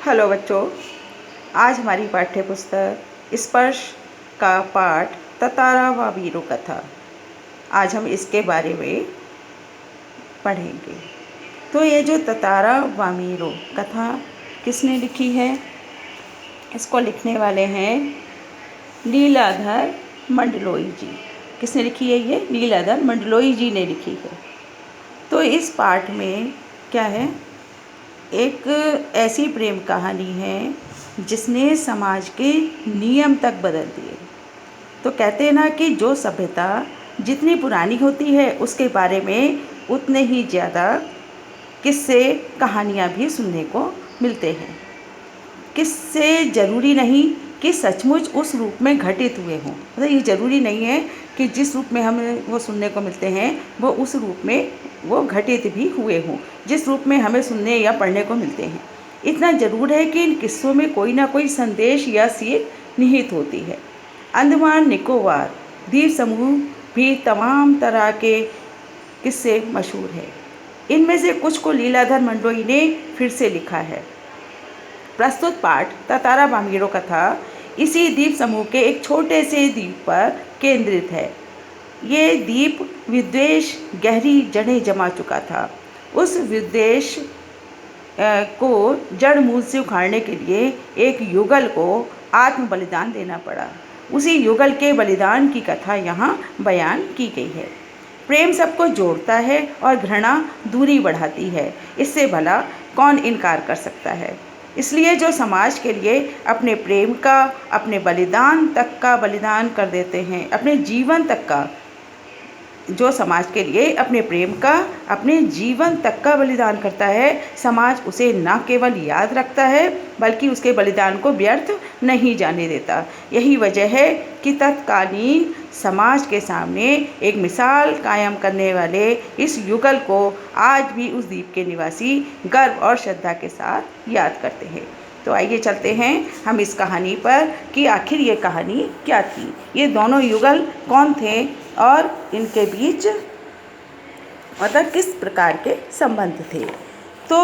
Hello बच्चों, आज हमारी पाठ्य पुस्तक स्पर्श का पाठ ततारा व वीरो कथा। आज हम इसके बारे में पढ़ेंगे। तो ये जो ततारा व वीरो कथा किसने लिखी है? इसको लिखने वाले हैं लीलाधर मंडलोई जी। किसने लिखी है? ये लीलाधर मंडलोई जी ने लिखी है। तो इस पाठ में क्या है? एक ऐसी प्रेम कहानी है जिसने समाज के नियम तक बदल दिए। तो कहते हैं ना कि जो सभ्यता जितनी पुरानी होती है उसके बारे में उतने ही ज़्यादा किस्से कहानियाँ भी सुनने को मिलते हैं। किस्से ज़रूरी नहीं कि सचमुच उस रूप में घटित हुए हों। मतलब ये ज़रूरी नहीं है कि जिस रूप में हमें वो सुनने को मिलते हैं वो उस रूप में वो घटित भी हुए हों, जिस रूप में हमें सुनने या पढ़ने को मिलते हैं। इतना ज़रूर है कि इन किस्सों में कोई ना कोई संदेश या सीख निहित होती है। अंडमान निकोबार द्वीप समूह भी तमाम तरह के किस्से मशहूर हैं। इनमें से कुछ को लीलाधर मंडलोई ने फिर से लिखा है। प्रस्तुत पाठ ततारा व वीरो कथा इसी द्वीप समूह के एक छोटे से द्वीप पर केंद्रित है। ये द्वीप विद्वेष गहरी जड़ें जमा चुका था। उस विद्वेष को जड़ मूल से उखाड़ने के लिए एक युगल को आत्म बलिदान देना पड़ा। उसी युगल के बलिदान की कथा यहाँ बयान की गई है। प्रेम सबको जोड़ता है और घृणा दूरी बढ़ाती है। इससे भला कौन इनकार कर सकता है? इसलिए जो समाज के लिए अपने प्रेम का, अपने बलिदान तक का बलिदान कर देते हैं, अपने जीवन तक का, जो समाज के लिए अपने प्रेम का, अपने जीवन तक का बलिदान करता है, समाज उसे न केवल याद रखता है बल्कि उसके बलिदान को व्यर्थ नहीं जाने देता। यही वजह है कि तत्कालीन समाज के सामने एक मिसाल कायम करने वाले इस युगल को आज भी उस द्वीप के निवासी गर्व और श्रद्धा के साथ याद करते हैं। तो आइए चलते हैं हम इस कहानी पर कि आखिर ये कहानी क्या थी, ये दोनों युगल कौन थे और इनके बीच मतलब किस प्रकार के संबंध थे। तो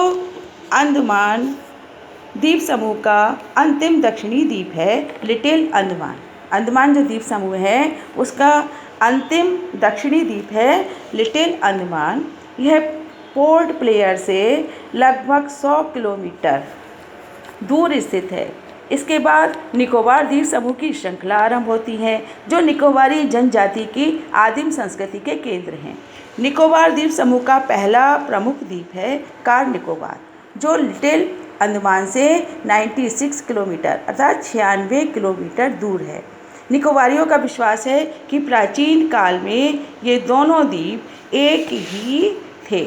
अंडमान द्वीप समूह का अंतिम दक्षिणी द्वीप है लिटिल अंडमान। अंडमान जो द्वीप समूह है उसका अंतिम दक्षिणी द्वीप है लिटिल अंडमान। यह पोर्ट ब्लेयर से लगभग 100 किलोमीटर दूर स्थित है। इसके बाद निकोबार द्वीप समूह की श्रृंखला आरंभ होती है जो निकोबारी जनजाति की आदिम संस्कृति के केंद्र हैं। निकोबार द्वीप समूह का पहला प्रमुख द्वीप है कार निकोबार, जो लिटिल अंडमान से 96 किलोमीटर अर्थात 96 किलोमीटर दूर है। निकोबारियों का विश्वास है कि प्राचीन काल में ये दोनों द्वीप एक ही थे।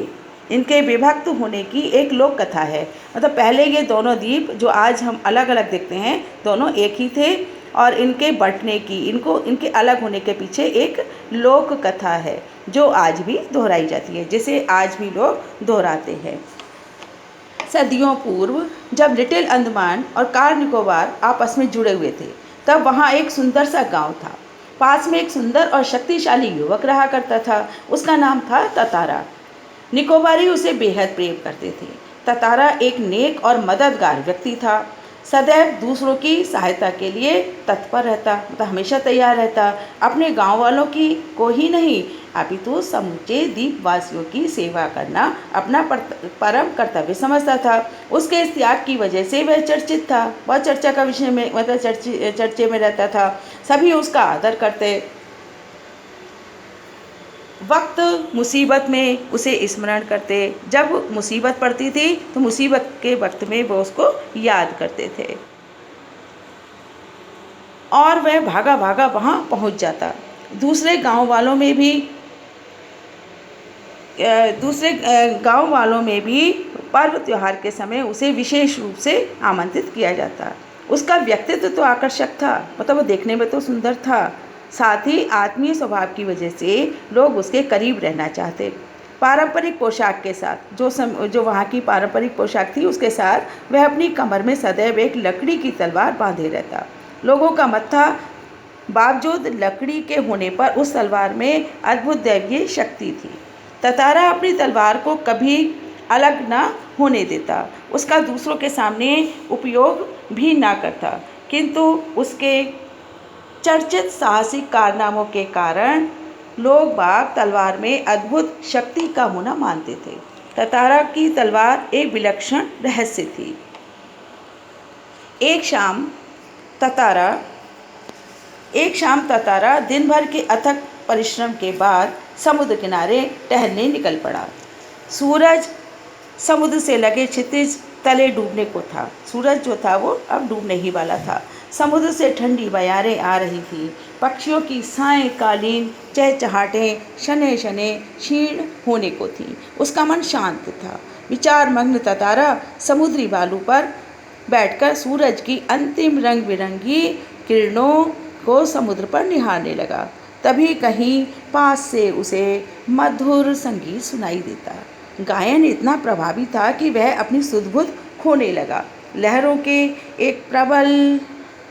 इनके विभक्त होने की एक लोक कथा है। मतलब पहले ये दोनों द्वीप जो आज हम अलग अलग देखते हैं दोनों एक ही थे और इनके बंटने की, इनके अलग होने के पीछे एक लोक कथा है जो आज भी दोहराई जाती है, जिसे आज भी लोग दोहराते हैं। सदियों पूर्व जब लिटिल अंडमान और कार निकोबार आपस में जुड़े हुए थे तब वहाँ एक सुंदर सा गांव था। पास में एक सुंदर और शक्तिशाली युवक रहा करता था। उसका नाम था ततारा। निकोबारी उसे बेहद प्रेम करते थे। ततारा एक नेक और मददगार व्यक्ति था। सदैव दूसरों की सहायता के लिए तत्पर रहता, मतलब हमेशा तैयार रहता। अपने गांव वालों की को ही नहीं अपितु समूचे द्वीपवासियों की सेवा करना अपना परम कर्तव्य समझता था। उसके इस त्याग की वजह से वह चर्चित था, वह चर्चा का विषय में मतलब चर्चे में रहता था। सभी उसका आदर करते। वक्त मुसीबत में उसे स्मरण करते। जब मुसीबत पड़ती थी तो मुसीबत के वक्त में वो उसको याद करते थे और वह भागा भागा वहाँ पहुँच जाता। दूसरे गांव वालों में भी पर्व त्योहार के समय उसे विशेष रूप से आमंत्रित किया जाता। उसका व्यक्तित्व तो आकर्षक था, मतलब वो देखने में तो सुंदर था, साथ ही आत्मीय स्वभाव की वजह से लोग उसके करीब रहना चाहते। पारंपरिक पोशाक के साथ जो वहाँ की पारंपरिक पोशाक थी उसके साथ वह अपनी कमर में सदैव एक लकड़ी की तलवार बांधे रहता। लोगों का मत था बावजूद लकड़ी के होने पर उस तलवार में अद्भुत दैवीय शक्ति थी। ततारा अपनी तलवार को कभी अलग ना होने देता, उसका दूसरों के सामने उपयोग भी ना करता, किंतु उसके चर्चित साहसिक कारनामों के कारण लोग बाग तलवार में अद्भुत शक्ति का होना मानते थे। ततारा की तलवार एक विलक्षण रहस्य थी। एक शाम ततारा दिन भर के अथक परिश्रम के बाद समुद्र किनारे टहलने निकल पड़ा। सूरज समुद्र से लगे क्षितिज तले डूबने को था। सूरज जो था वो अब डूबने ही वाला था। समुद्र से ठंडी बयारें आ रही थी। पक्षियों की सायंकालीन चहचहाटें शने शने क्षीण होने को थीं। उसका मन शांत था। विचार मग्न ततारा समुद्री बालू पर बैठकर सूरज की अंतिम रंग बिरंगी किरणों को समुद्र पर निहारने लगा। तभी कहीं पास से उसे मधुर संगीत सुनाई देता। गायन इतना प्रभावी था कि वह अपनी सुध-बुध खोने लगा। लहरों के एक प्रबल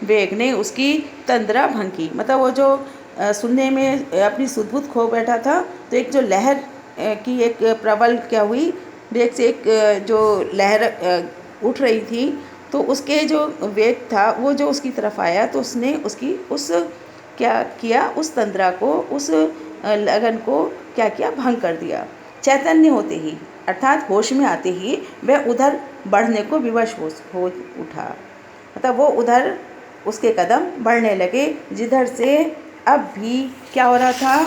वेग ने उसकी तंद्रा भंग की। मतलब वो जो सुनने में अपनी सुध-बुध खो बैठा था, तो एक जो लहर की एक प्रबल क्या हुई, वेग से एक जो लहर उठ रही थी, तो उसके जो वेग था वो जो उसकी तरफ आया, तो उसने उसकी उस क्या किया, उस तंद्रा को, उस लगन को क्या किया, भंग कर दिया। चैतन्य होते ही अर्थात होश में आते ही वह उधर बढ़ने को विवश हो उठा। मतलब वो उधर उसके कदम बढ़ने लगे जिधर से अब भी क्या हो रहा था,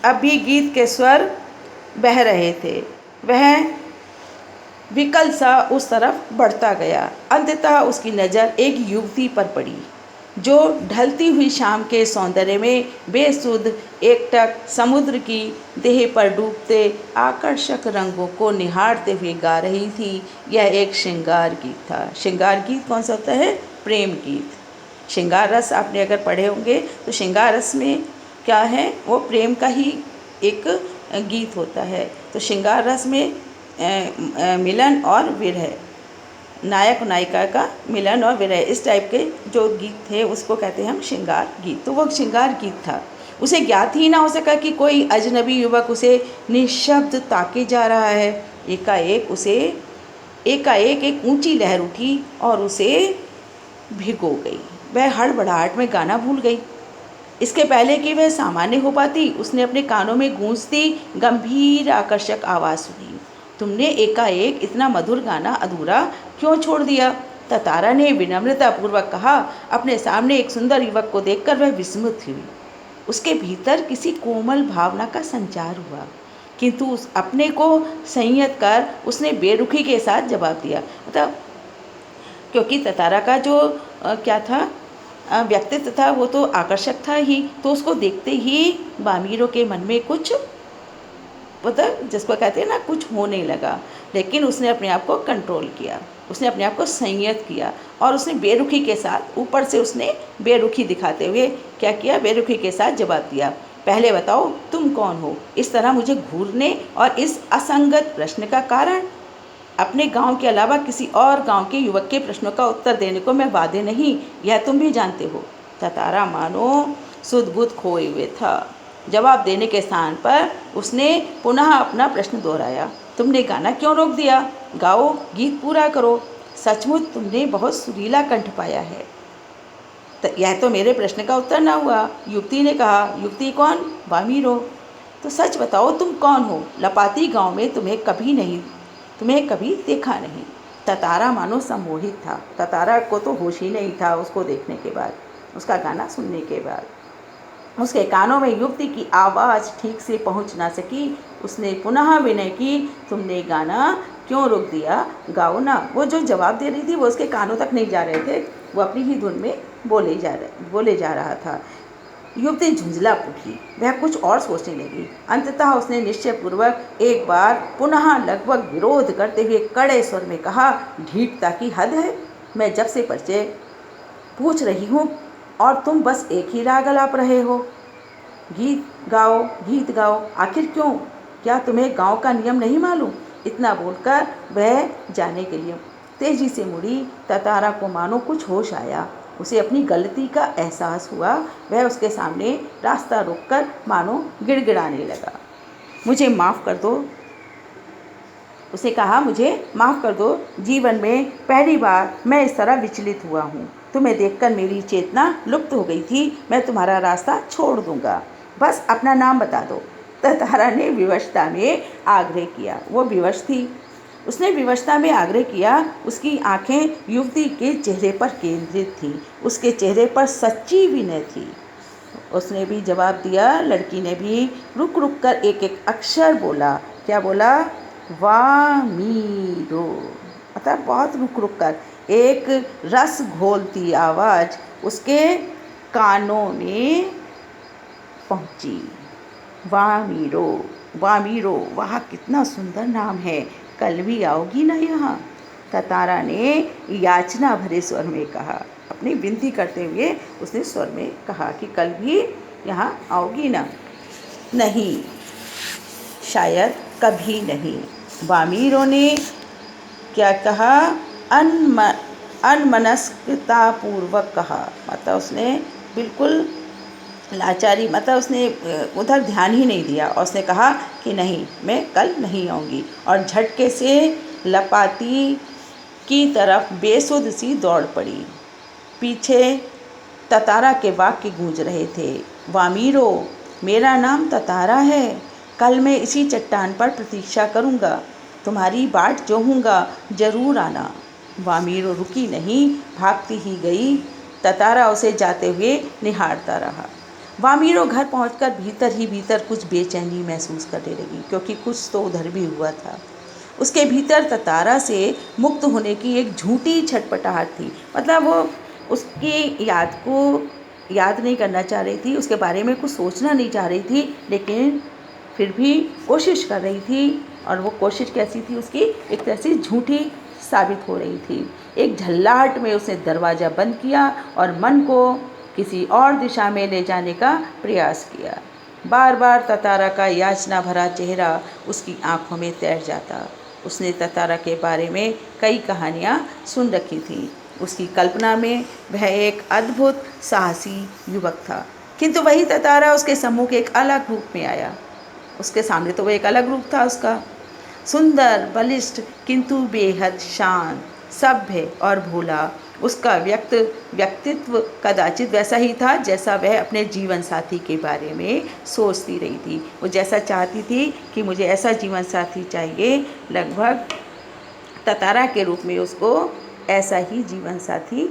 अब भी गीत के स्वर बह रहे थे। वह विकल सा उस तरफ बढ़ता गया। अंततः उसकी नज़र एक युवती पर पड़ी जो ढलती हुई शाम के सौंदर्य में बेसुध एकटक समुद्र की देह पर डूबते आकर्षक रंगों को निहारते हुए गा रही थी। यह एक श्रृंगार गीत था। श्रृंगार गीत कौन सा होता है? प्रेम गीत। श्रृंगार रस आपने अगर पढ़े होंगे तो श्रृंगार रस में क्या है, वो प्रेम का ही एक गीत होता है। तो श्रृंगार रस में मिलन और विरह, नायक नायिका का मिलन और विरह, इस टाइप के जो गीत थे उसको कहते हैं हम श्रृंगार गीत। तो वो श्रृंगार गीत था। उसे ज्ञात ही ना हो सका कि कोई अजनबी युवक उसे निःशब्द ताके जा रहा है। एकाएक एक ऊंची लहर उठी और उसे भिगो गई। वह हड़बड़ाहट में गाना भूल गई। इसके पहले कि वह सामान्य हो पाती, उसने अपने कानों में गूंजती गंभीर आकर्षक आवाज़ सुनी। तुमने एकाएक इतना मधुर गाना अधूरा क्यों छोड़ दिया? ततारा ने विनम्रतापूर्वक कहा। अपने सामने एक सुंदर युवक को देखकर वह विस्मित हुई। उसके भीतर किसी कोमल भावना का संचार हुआ, किंतु उस अपने को संयत कर उसने बेरुखी के साथ जवाब दिया। मतलब क्योंकि ततारा का जो क्या था, व्यक्तित्व था, वो तो आकर्षक था ही, तो उसको देखते ही बामीरों के मन में कुछ, मतलब जिसको कहते हैं ना, कुछ होने लगा। लेकिन उसने अपने आप को कंट्रोल किया, उसने अपने आप को संयत किया और उसने बेरुखी के साथ, ऊपर से उसने बेरुखी दिखाते हुए क्या किया, बेरुखी के साथ जवाब दिया। पहले बताओ तुम कौन हो? इस तरह मुझे घूरने और इस असंगत प्रश्न का कारण? अपने गांव के अलावा किसी और गांव के युवक के प्रश्नों का उत्तर देने को मैं वादे नहीं, यह तुम भी जानते हो। ततारा मानो सुध-बुध खोए हुए था। जवाब देने के स्थान पर उसने पुनः अपना प्रश्न दोहराया। तुमने गाना क्यों रोक दिया? गाओ, गीत पूरा करो। सचमुच तुमने बहुत सुरीला कंठ पाया है। यह तो मेरे प्रश्न का उत्तर ना हुआ, युवती ने कहा। युवती कौन? बामीरो। तो सच बताओ तुम कौन हो? लपाती गांव में तुम्हें कभी देखा नहीं। ततारा मानो सम्मोहित था। ततारा को तो होश ही नहीं था उसको देखने के बाद, उसका गाना सुनने के बाद। उसके कानों में युवती की आवाज़ ठीक से पहुंच ना सकी। उसने पुनः विनय की, तुमने गाना क्यों रोक दिया? गाओ ना। वो जो जवाब दे रही थी वो उसके कानों तक नहीं जा रहे थे, वो अपनी ही धुन में बोले जा रहा था। युवती झुंझला उठी, वह कुछ और सोचने लगी। अंततः उसने निश्चयपूर्वक एक बार पुनः लगभग विरोध करते हुए कड़े स्वर में कहा, ढीठता की हद है। मैं जब से परिचय पूछ रही हूँ और तुम बस एक ही राग अलाप रहे हो। गीत गाओ, आखिर क्यों? क्या तुम्हें गांव का नियम नहीं मालूम? इतना बोलकर वह जाने के लिए तेजी से मुड़ी। ततारा को मानो कुछ होश आया, उसे अपनी गलती का एहसास हुआ। वह उसके सामने रास्ता रोककर मानो गिड़गिड़ाने लगा। मुझे माफ़ कर दो। उसने कहा, मुझे माफ़ कर दो, जीवन में पहली बार मैं इस तरह विचलित हुआ हूँ। तुम्हें देखकर मेरी चेतना लुप्त हो गई थी। मैं तुम्हारा रास्ता छोड़ दूँगा, बस अपना नाम बता दो। तारा ने विवशता में आग्रह किया। वो विवश थी। उसने विवशता में आग्रह किया। उसकी आंखें युवती के चेहरे पर केंद्रित थीं। उसके चेहरे पर सच्ची विनय थी। उसने भी जवाब दिया। लड़की ने भी रुक रुक कर एक एक अक्षर बोला। क्या बोला? वामीरो। मतलब बहुत रुक रुक कर एक रस घोलती आवाज़ उसके कानों में पहुंची। वामीरो, वामीरो, वाह कितना सुंदर नाम है। कल भी आओगी ना यहाँ? तारा ने याचना भरे स्वर में कहा। अपनी विनती करते हुए उसने स्वर में कहा कि कल भी यहाँ आओगी ना? नहीं, शायद कभी नहीं। वामीरो ने क्या कहा? अनमनस्कतापूर्वक कहा। मतलब उसने बिल्कुल लाचारी, मतलब उसने उधर ध्यान ही नहीं दिया और उसने कहा कि नहीं, मैं कल नहीं आऊँगी। और झटके से लपाती की तरफ बेसुध सी दौड़ पड़ी। पीछे ततारा के वाक्य गूंज रहे थे। वामीरो, मेरा नाम ततारा है। कल मैं इसी चट्टान पर प्रतीक्षा करूँगा। तुम्हारी बाट जोहूँगा, जरूर आना। वामीरो रुकी नहीं, भागती ही गई। ततारा उसे जाते हुए निहारता रहा। वामीरो घर पहुंचकर भीतर ही भीतर कुछ बेचैनी महसूस करने लगी, क्योंकि कुछ तो उधर भी हुआ था। उसके भीतर ततारा से मुक्त होने की एक झूठी छटपटाहट थी। मतलब वो उसकी याद को याद नहीं करना चाह रही थी, उसके बारे में कुछ सोचना नहीं चाह रही थी, लेकिन फिर भी कोशिश कर रही थी। और वो कोशिश कैसी थी उसकी? एक तरह से झूठी साबित हो रही थी। एक झल्लाहट में उसने दरवाज़ा बंद किया और मन को किसी और दिशा में ले जाने का प्रयास किया। बार बार ततारा का याचना भरा चेहरा उसकी आंखों में तैर जाता। उसने ततारा के बारे में कई कहानियाँ सुन रखी थीं। उसकी कल्पना में वह एक अद्भुत साहसी युवक था, किंतु वही ततारा उसके सम्मुख एक अलग रूप में आया। उसके सामने तो वो एक अलग रूप था उसका, सुंदर, बलिष्ठ, किंतु बेहद शांत, सभ्य और भोला। उसका व्यक्तित्व कदाचित वैसा ही था जैसा वह अपने जीवन साथी के बारे में सोचती रही थी। वो जैसा चाहती थी कि मुझे ऐसा जीवन साथी चाहिए, लगभग ततारा के रूप में उसको ऐसा ही जीवन साथी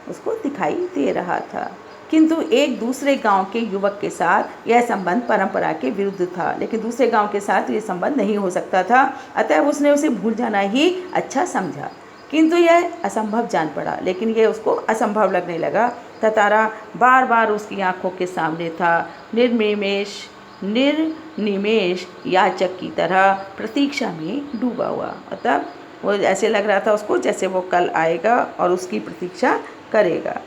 उसको दिखाई दे रहा था। किंतु एक दूसरे गांव के युवक के साथ यह संबंध परंपरा के विरुद्ध था, लेकिन दूसरे गांव के साथ यह संबंध नहीं हो सकता था। अतः उसने उसे भूल जाना ही अच्छा समझा। किंतु यह असंभव जान पड़ा, लेकिन यह उसको असंभव लगने लगा। ततारा बार बार उसकी आंखों के सामने था, निर्निमेष याचक की तरह प्रतीक्षा में डूबा हुआ। मतलब वो ऐसे लग रहा था उसको जैसे वो कल आएगा और उसकी प्रतीक्षा करेगा।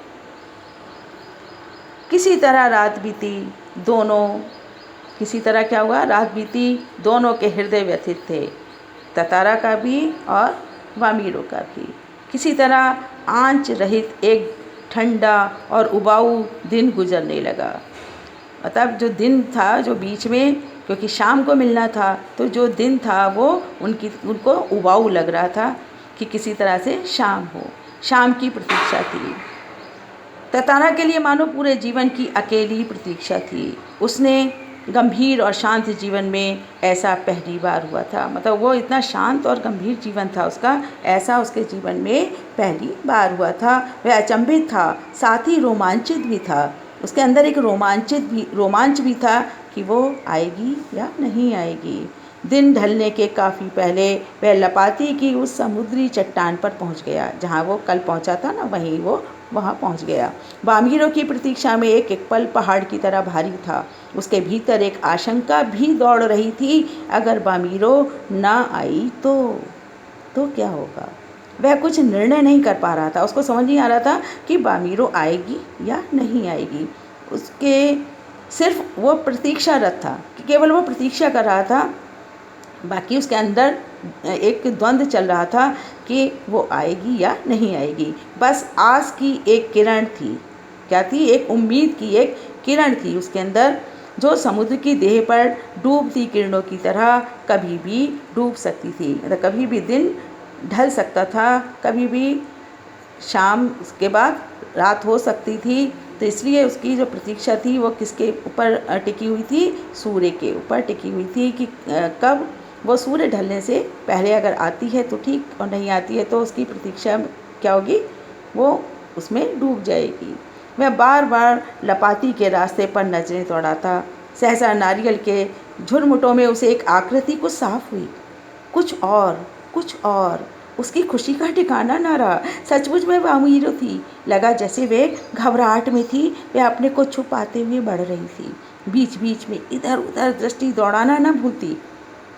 किसी तरह रात बीती। क्या हुआ? रात बीती। दोनों के हृदय व्यथित थे, ततारा का भी और वामीरो का भी। किसी तरह आंच रहित एक ठंडा और उबाऊ दिन गुजरने लगा। मतलब जो दिन था, जो बीच में, क्योंकि शाम को मिलना था, तो जो दिन था वो उनको उबाऊ लग रहा था कि किसी तरह से शाम हो। शाम की प्रतीक्षा थी। ततारा के लिए मानो पूरे जीवन की अकेली प्रतीक्षा थी। उसने गंभीर और शांत जीवन में ऐसा पहली बार हुआ था। मतलब वो इतना शांत और गंभीर जीवन था उसका, ऐसा उसके जीवन में पहली बार हुआ था। वह अचंभित था, साथ ही रोमांचित भी था। उसके अंदर एक रोमांच भी था कि वो आएगी या नहीं आएगी। दिन ढलने के काफ़ी पहले वह लपाती की उस समुद्री चट्टान पर पहुंच गया। जहां वो कल पहुंचा था ना, वहीं वो वहां पहुंच गया। वामीरो की प्रतीक्षा में एक एक पल पहाड़ की तरह भारी था। उसके भीतर एक आशंका भी दौड़ रही थी, अगर वामीरो ना आई तो क्या होगा? वह कुछ निर्णय नहीं कर पा रहा था। उसको समझ नहीं आ रहा था कि वामीरो आएगी या नहीं आएगी। उसके सिर्फ वो प्रतीक्षारत था, कि केवल वो प्रतीक्षा कर रहा था। बाकी उसके अंदर एक द्वंद्व चल रहा था कि वो आएगी या नहीं आएगी। बस आस की एक किरण थी। क्या थी? एक उम्मीद की एक किरण थी उसके अंदर। जो समुद्र की देह पर डूबती किरणों की तरह कभी भी डूब सकती थी, मतलब कभी भी दिन ढल सकता था, कभी भी शाम के बाद रात हो सकती थी। तो इसलिए उसकी जो प्रतीक्षा थी वो किसके ऊपर टिकी हुई थी? सूर्य के ऊपर टिकी हुई थी कि कब वो सूर्य ढलने से पहले अगर आती है तो ठीक, और नहीं आती है तो उसकी प्रतीक्षा क्या होगी? वो उसमें डूब जाएगी। वह बार बार लपाती के रास्ते पर नजरें दौड़ाता। सहसा नारियल के झुरमुटों में उसे एक आकृति कुछ साफ हुई। कुछ और उसकी खुशी का ठिकाना न रहा। सचमुच में वामीरो थी। लगा जैसे वे घबराहट में थी, वे अपने को छुपाते हुए बढ़ रही थी। बीच बीच में इधर उधर दृष्टि दौड़ाना न भूलती।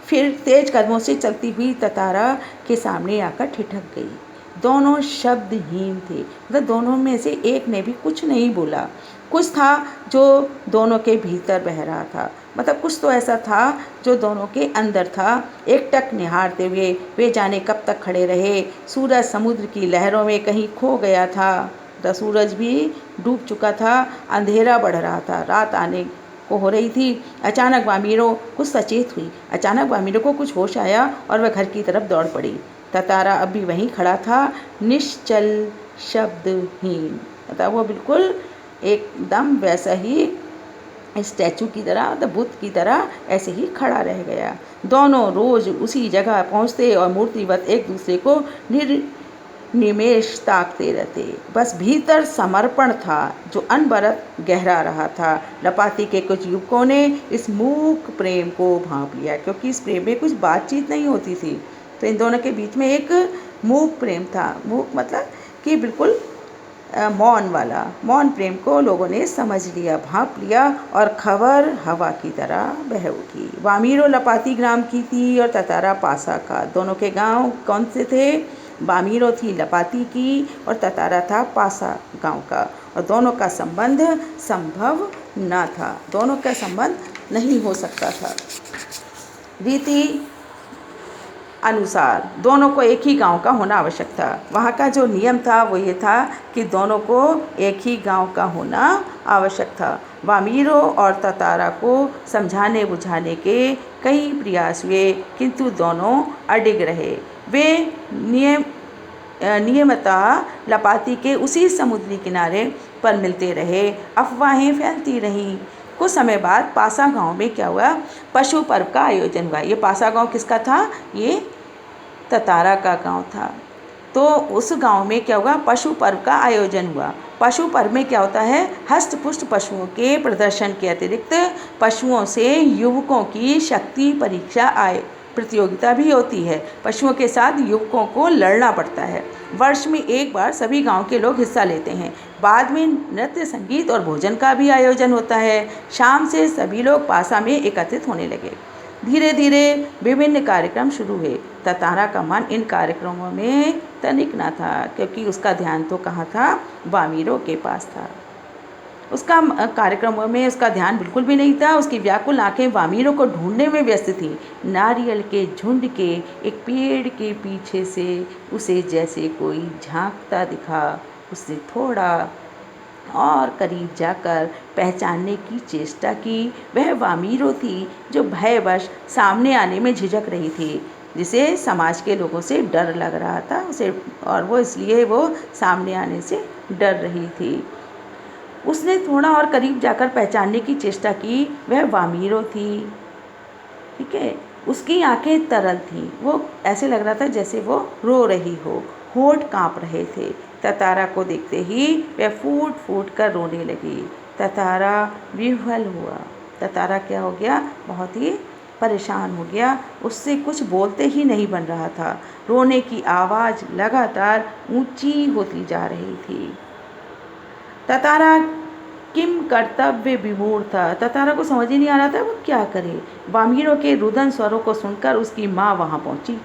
फिर तेज कदमों से चलती हुई ततारा के सामने आकर ठिठक गई। दोनों शब्दहीन थे, मतलब दोनों में से एक ने भी कुछ नहीं बोला। कुछ था जो दोनों के भीतर बह रहा था, मतलब कुछ तो ऐसा था जो दोनों के अंदर था। एकटक निहारते हुए वे जाने कब तक खड़े रहे। सूरज समुद्र की लहरों में कहीं खो गया था। सूरज भी डूब चुका था, अंधेरा बढ़ रहा था, रात आने को हो रही थी। अचानक वामीरो कुछ सचेत हुई। अचानक वामीरो को कुछ होश आया और वह घर की तरफ दौड़ पड़ी। ततारा अब भी वहीं खड़ा था, निश्चल, शब्दहीन, मतलब वो बिल्कुल एकदम वैसा ही स्टैचू की तरह, मतलब बुद्ध की तरह ऐसे ही खड़ा रह गया। दोनों रोज उसी जगह पहुंचते और मूर्तिवत एक दूसरे को निर्निमेष ताकते रहते। बस भीतर समर्पण था जो अनवरत गहरा रहा था। लपाती के कुछ युवकों ने इस मूक प्रेम को भांप लिया, क्योंकि इस प्रेम में कुछ बातचीत नहीं होती थी, तो इन दोनों के बीच में एक मूक प्रेम था। मूक मतलब कि बिल्कुल मौन वाला। मौन प्रेम को लोगों ने समझ लिया, भांप लिया, और खबर हवा की तरह बह उठी। वामीरो लपाती ग्राम की थी और ततारा पासा का। दोनों के गांव कौन से थे? वामीरो थी लपाती की और ततारा था पासा गांव का, और दोनों का संबंध संभव न था, दोनों का संबंध नहीं हो सकता था। रीति अनुसार दोनों को एक ही गांव का होना आवश्यक था। वहाँ का जो नियम था वो ये था कि दोनों को एक ही गांव का होना आवश्यक था। वामीरो और ततारा को समझाने बुझाने के कई प्रयास हुए, किंतु दोनों अडिग रहे। वे नियमतः लपाती के उसी समुद्री किनारे पर मिलते रहे। अफवाहें फैलती रहीं। कुछ समय बाद पासा गांव में क्या हुआ? पशु पर्व का आयोजन हुआ। ये पासा गांव किसका था? ये ततारा का गांव था। तो उस गांव में क्या हुआ? पशु पर्व का आयोजन हुआ। पशु पर्व में क्या होता है? हष्ट-पुष्ट पशुओं के प्रदर्शन के अतिरिक्त पशुओं से युवकों की शक्ति परीक्षा प्रतियोगिता भी होती है। पशुओं के साथ युवकों को लड़ना पड़ता है। वर्ष में एक बार सभी गांव के लोग हिस्सा लेते हैं। बाद में नृत्य, संगीत और भोजन का भी आयोजन होता है। शाम से सभी लोग पासा में एकत्रित होने लगे। धीरे धीरे विभिन्न कार्यक्रम शुरू हुए। ततारा का मन इन कार्यक्रमों में तनिक न था, क्योंकि उसका ध्यान तो कहाँ था? वामीरो के पास था। उसका कार्यक्रमों में उसका ध्यान बिल्कुल भी नहीं था। उसकी व्याकुल आंखें वामीरो को ढूंढने में व्यस्त थी। नारियल के झुंड के एक पेड़ के पीछे से उसे जैसे कोई झांकता दिखा। उसने थोड़ा और करीब जाकर पहचानने की चेष्टा की। वह वामीरो थी जो भयवश सामने आने में झिझक रही थी, जिसे समाज के लोगों से डर लग रहा था उसे, और वो इसलिए वो सामने आने से डर रही थी। उसने थोड़ा और करीब जाकर पहचानने की चेष्टा की। वह वामीरो थी, ठीक है। उसकी आंखें तरल थीं। वो ऐसे लग रहा था जैसे वो रो रही हो। होठ कांप रहे थे। ततारा को देखते ही वह फूट फूट कर रोने लगी। ततारा विह्वल हुआ। ततारा क्या हो गया? बहुत ही परेशान हो गया। उससे कुछ बोलते ही नहीं बन रहा था। रोने की आवाज़ लगातार ऊंची होती जा रही थी। ततारा किम कर्तव्य विमूढ़ था। ततारा को समझ ही नहीं आ रहा था वो क्या करे। वामीरो के रुदन स्वरों को सुनकर उसकी माँ वहाँ पहुँची।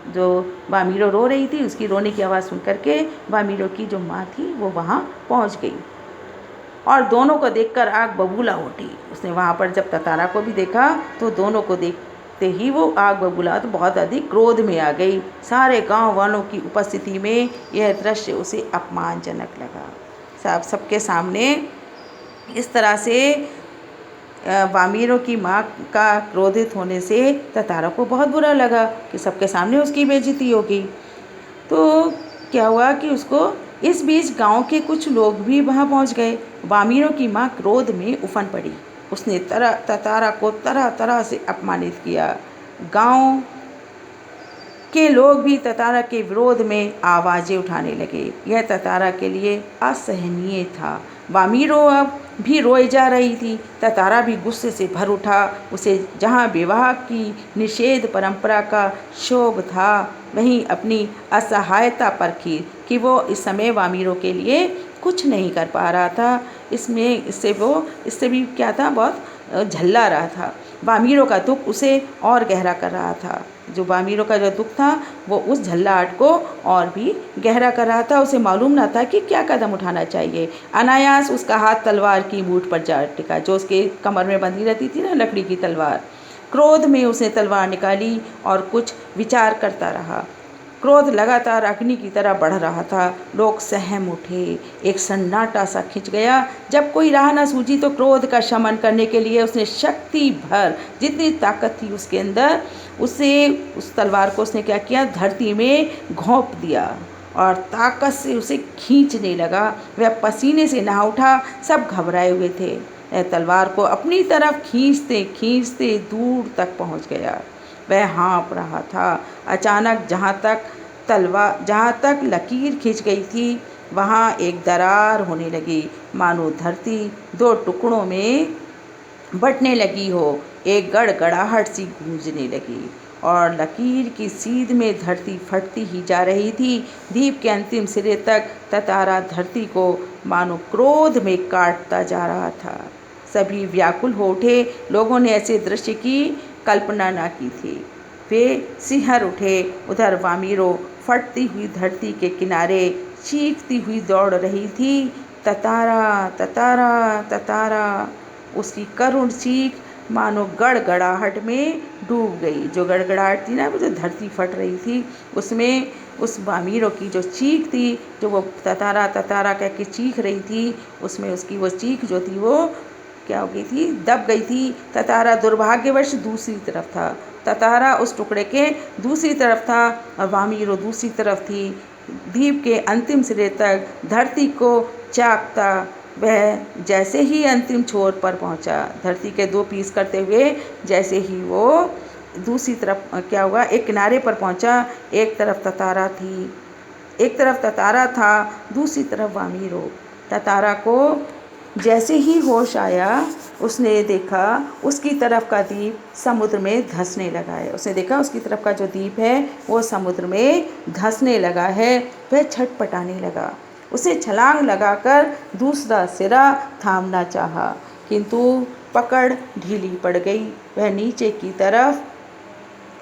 जो वामीरो रो रही थी, उसकी रोने की आवाज़ सुन करके वामीरो की जो माँ थी वो वहाँ पहुँच गई, और दोनों को देखकर आग बबूला उठी। उसने वहाँ पर जब ततारा को भी देखा तो दोनों को देखते ही वो आग बबूला, तो बहुत अधिक क्रोध में आ गई। सारे गांव वालों की उपस्थिति में यह दृश्य उसे अपमानजनक लगा। सबके सामने इस तरह से वामीरो की माँ का क्रोधित होने से ततारा को बहुत बुरा लगा कि सबके सामने उसकी बेइज्जती होगी। तो क्या हुआ कि उसको इस बीच गांव के कुछ लोग भी वहां पहुंच गए। वामीरो की माँ क्रोध में उफन पड़ी। उसने ततारा को तरह तरह से अपमानित किया। गांव के लोग भी ततारा के विरोध में आवाज़ें उठाने लगे। यह ततारा के लिए असहनीय था। वामीरो अब भी रोए जा रही थी। ततारा भी गुस्से से भर उठा। उसे जहाँ विवाह की निषेध परंपरा का क्षोभ था, वहीं अपनी असहायता परखी कि वो इस समय वामीरो के लिए कुछ नहीं कर पा रहा था। इससे भी क्या था, बहुत झल्ला रहा था। वामीरो का दुख उसे और गहरा कर रहा था। जो वामीरो का जो दुख था वो उस झल्लाहट को और भी गहरा कर रहा था। उसे मालूम ना था कि क्या कदम उठाना चाहिए। अनायास उसका हाथ तलवार की मूठ पर जा टिका, जो उसके कमर में बंधी रहती थी ना, लकड़ी की तलवार। क्रोध में उसने तलवार निकाली और कुछ विचार करता रहा। क्रोध लगातार अग्नि की तरह बढ़ रहा था। लोग सहम उठे। एक सन्नाटा सा खिंच गया। जब कोई राह न सूझी तो क्रोध का शमन करने के लिए उसने शक्ति भर, जितनी ताकत थी उसके अंदर, उस तलवार को उसने क्या किया, धरती में घोंप दिया और ताकत से उसे खींचने लगा। वह पसीने से नहा उठा। सब घबराए हुए थे। वह तलवार को अपनी तरफ खींचते खींचते दूर तक पहुंच गया। वह हाँफ रहा था। अचानक जहाँ तक लकीर खिंच गई थी, वहाँ एक दरार होने लगी, मानो धरती दो टुकड़ों में बंटने लगी हो। एक गड़गड़ाहट सी गूंजने लगी और लकीर की सीध में धरती फटती ही जा रही थी। द्वीप के अंतिम सिरे तक ततारा धरती को मानो क्रोध में काटता जा रहा था। सभी व्याकुल हो उठे। लोगों ने ऐसे दृश्य की कल्पना न की थी। वे सिहर उठे। उधर वामीरो फटती हुई धरती के किनारे चीखती हुई दौड़ रही थी, ततारा ततारा ततारा। उसकी करुण चीख मानो गड़गड़ाहट में डूब गई। जो गड़गड़ाहट थी ना, वो जो धरती फट रही थी, उसमें उस वामीरो की जो चीख थी, जो वो ततारा ततारा कह के चीख रही थी, उसमें उसकी वो चीख जो थी वो क्या हो गई थी, दब गई थी। ततारा दुर्भाग्यवश दूसरी तरफ था। ततारा उस टुकड़े के दूसरी तरफ था और वामीरो दूसरी तरफ थी। द्वीप के अंतिम सिरे तक धरती को चाकता वह जैसे ही अंतिम छोर पर पहुंचा, धरती के दो पीस करते हुए जैसे ही वो दूसरी तरफ क्या हुआ, एक किनारे पर पहुंचा। एक तरफ ततारा था, दूसरी तरफ वामीरो। ततारा को जैसे ही होश आया, उसने देखा उसकी तरफ का द्वीप समुद्र में धंसने लगा है। उसने देखा उसकी तरफ का जो द्वीप है वो समुद्र में धंसने लगा है। वह छटपटाने लगा। उसे छलांग लगाकर दूसरा सिरा थामना चाहा, किंतु पकड़ ढीली पड़ गई। वह नीचे की तरफ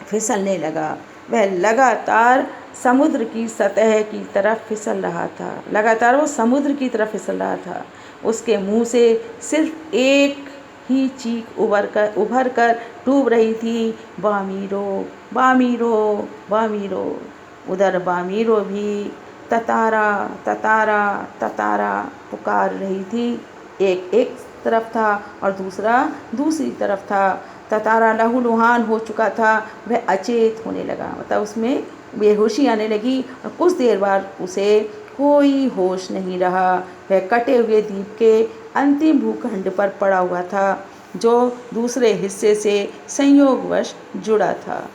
फिसलने लगा। वह लगातार समुद्र की सतह की तरफ फिसल रहा था। लगातार वो समुद्र की तरफ फिसल रहा था। उसके मुंह से सिर्फ एक ही चीख उभर कर डूब रही थी, वामीरो वामीरो वामीरो। उधर वामीरो भी ततारा ततारा ततारा पुकार रही थी। एक तरफ था और दूसरा दूसरी तरफ था। ततारा लहूलुहान हो चुका था। वह अचेत होने लगा, मतलब उसमें बेहोशी आने लगी और कुछ देर बाद उसे कोई होश नहीं रहा। वह कटे हुए द्वीप के अंतिम भूखंड पर पड़ा हुआ था, जो दूसरे हिस्से से संयोगवश जुड़ा था।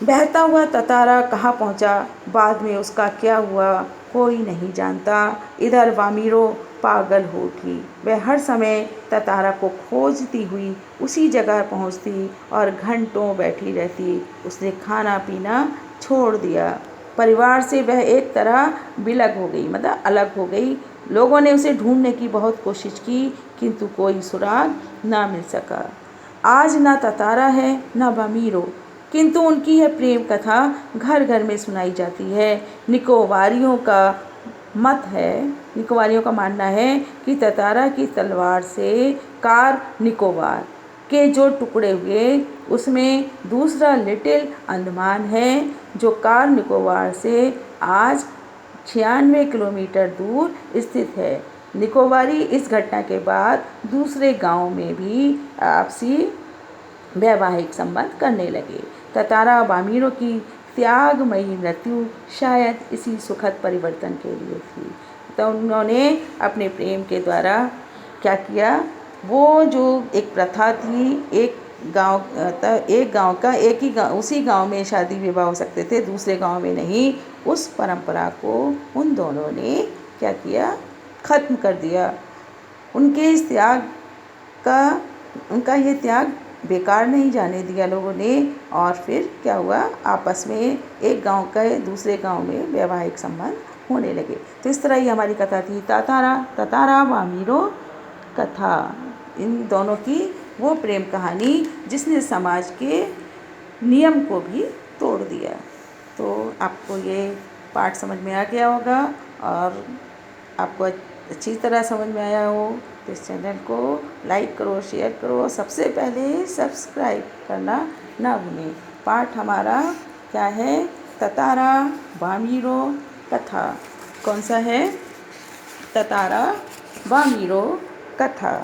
बहता हुआ ततारा कहाँ पहुँचा, बाद में उसका क्या हुआ, कोई नहीं जानता। इधर वामीरो पागल हो उठी। वह हर समय ततारा को खोजती हुई उसी जगह पहुँचती और घंटों बैठी रहती। उसने खाना पीना छोड़ दिया। परिवार से वह एक तरह बिलग हो गई, मतलब अलग हो गई। लोगों ने उसे ढूंढने की बहुत कोशिश की, किंतु कोई सुराग ना मिल सका। आज ना ततारा है ना वामीरो, किंतु उनकी यह प्रेम कथा घर घर में सुनाई जाती है। निकोबारियों का मानना है कि ततारा की तलवार से कार निकोबार के जो टुकड़े हुए, उसमें दूसरा लिटिल अंडमान है, जो कार निकोबार से आज 96 किलोमीटर दूर स्थित है। निकोबारी इस घटना के बाद दूसरे गांव में भी आपसी वैवाहिक संबंध करने लगे। ततारा बामीरों की त्यागमयी मृत्यु शायद इसी सुखद परिवर्तन के लिए थी। तो उन्होंने अपने प्रेम के द्वारा क्या किया, वो जो एक प्रथा थी, एक गांव का एक ही गांव, उसी गांव में शादी विवाह हो सकते थे, दूसरे गांव में नहीं, उस परंपरा को उन दोनों ने क्या किया, ख़त्म कर दिया। उनके इस त्याग का, उनका ये त्याग बेकार नहीं जाने दिया लोगों ने, और फिर क्या हुआ, आपस में एक गांव का दूसरे गांव में वैवाहिक संबंध होने लगे। तो इस तरह ही हमारी कथा थी, ततारा बामीरो कथा। इन दोनों की वो प्रेम कहानी जिसने समाज के नियम को भी तोड़ दिया। तो आपको ये पाठ समझ में आ गया होगा, और आपको अच्छी तरह समझ में आया हो तो इस चैनल को लाइक करो, शेयर करो, सबसे पहले सब्सक्राइब करना ना भूलें। पाठ हमारा क्या है, ततारा बामीरो कथा। कौन सा है, ततारा बामीरो कथा।